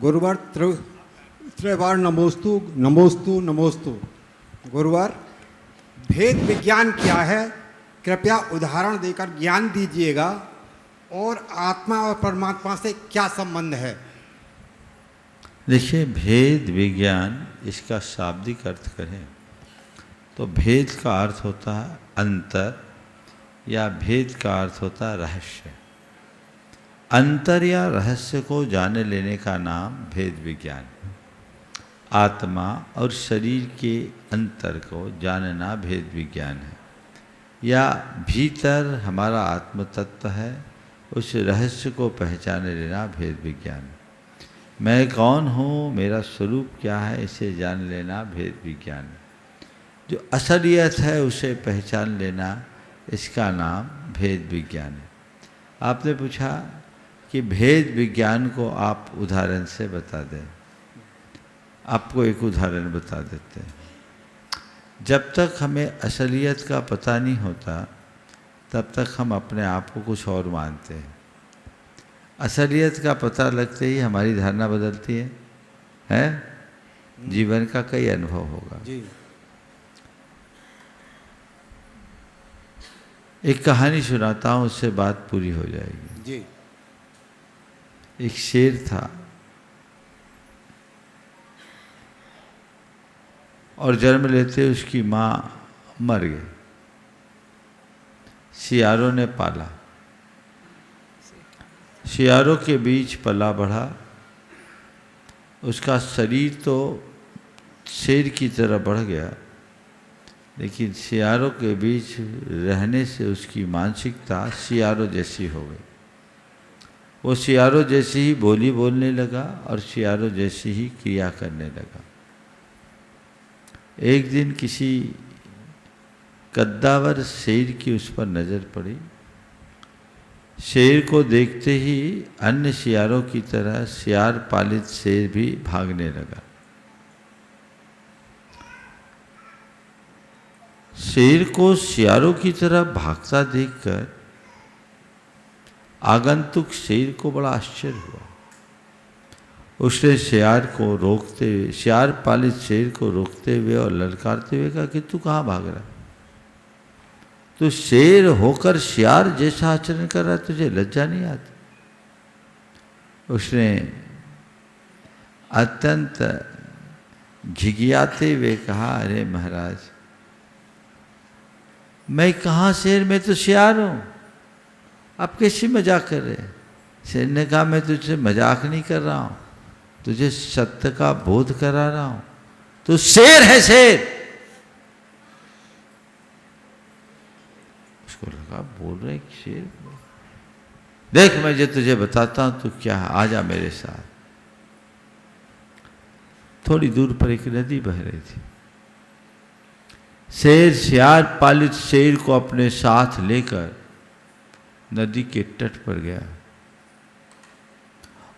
गुरुवर त्रिवार नमोस्तु नमोस्तु नमोस्तु। गुरुवर, भेद विज्ञान क्या है, कृपया उदाहरण देकर ज्ञान दीजिएगा, और आत्मा और परमात्मा से क्या संबंध है? देखिए, भेद विज्ञान इसका शाब्दिक अर्थ करें तो भेद का अर्थ होता है अंतर, या भेद का अर्थ होता है रहस्य। अंतर या रहस्य को जाने लेने का नाम भेद विज्ञान। आत्मा और शरीर के अंतर को जानना भेद विज्ञान है, या भीतर हमारा आत्म तत्व है, उस रहस्य को पहचाने लेना भेद विज्ञान है। मैं कौन हूँ, मेरा स्वरूप क्या है, इसे जान लेना भेद विज्ञान है। जो असलियत है उसे पहचान लेना, इसका नाम भेद विज्ञान है। आपने पूछा कि भेद विज्ञान को आप उदाहरण से बता दें। आपको एक उदाहरण बता देते हैं। जब तक हमें असलियत का पता नहीं होता तब तक हम अपने आप को कुछ और मानते हैं। असलियत का पता लगते ही हमारी धारणा बदलती है? जीवन का कई अनुभव होगा जी। एक कहानी सुनाता हूँ, उससे बात पूरी हो जाएगी जी। एक शेर था और जन्म लेते उसकी माँ मर गई। सियारों ने पाला, सियारों के बीच पला बढ़ा। उसका शरीर तो शेर की तरह बढ़ गया, लेकिन सियारों के बीच रहने से उसकी मानसिकता सियारों जैसी हो गई। वो सियारों जैसी ही बोली बोलने लगा और सियारों जैसी ही क्रिया करने लगा। एक दिन किसी कद्दावर शेर की उस पर नज़र पड़ी। शेर को देखते ही अन्य सियारों की तरह सियार पालित शेर भी भागने लगा। शेर को सियारों की तरह भागता देखकर आगंतुक शेर को बड़ा आश्चर्य हुआ। उसने सियार पालित शेर को रोकते हुए और ललकारते हुए कहा कि तू कहाँ भाग रहा है? तू शेर होकर सियार जैसा आचरण कर रहा है, तुझे लज्जा नहीं आती? उसने अत्यंत घिघियाते हुए कहा, अरे महाराज, मैं कहाँ शेर, मैं तो सियार हूँ, आप कैसी मजाक कर रहे हैं? शेर ने कहा, मैं तुझसे मजाक नहीं कर रहा हूँ, तुझे सत्य का बोध करा रहा हूँ। तो शेर है शेर। उसको लगा बोल रहे शेर, देख मैं जो तुझे बताता हूँ, तू क्या है, आजा मेरे साथ। थोड़ी दूर पर एक नदी बह रही थी। शेर सियार पालित शेर को अपने साथ लेकर नदी के तट पर गया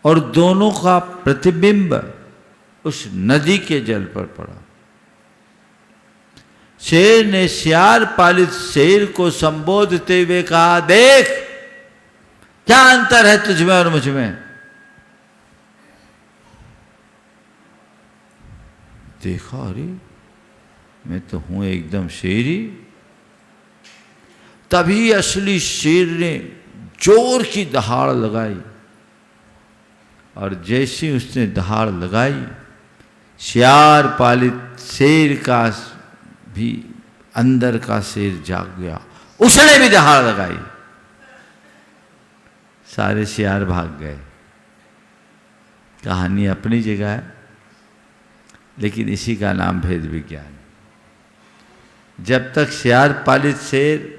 और दोनों का प्रतिबिंब उस नदी के जल पर पड़ा। शेर ने सियार पालित शेर को संबोधते हुए कहा, देख क्या अंतर है तुझ में और मुझ में। देखा, अरे मैं तो हूं एकदम शेर ही। तभी असली शेर ने जोर की दहाड़ लगाई, और जैसी उसने दहाड़ लगाई, सियार पालित शेर का भी अंदर का शेर जाग गया। उसने भी दहाड़ लगाई, सारे सियार भाग गए। कहानी अपनी जगह है, लेकिन इसी का नाम भेद विज्ञान। जब तक सियार पालित शेर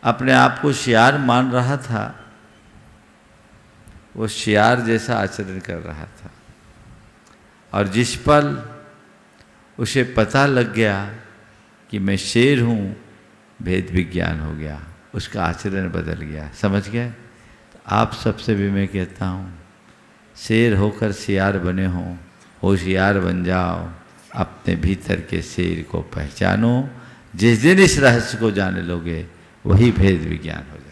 अपने आप को सियार मान रहा था, वो सियार जैसा आचरण कर रहा था, और जिस पल उसे पता लग गया कि मैं शेर हूँ, भेद विज्ञान हो गया, उसका आचरण बदल गया। समझ गए? तो आप सबसे भी मैं कहता हूँ, शेर होकर सियार बने हो, होशियार बन जाओ, अपने भीतर के शेर को पहचानो। जिस दिन इस रहस्य को जान लोगे, वही भेद विज्ञान हो जाए।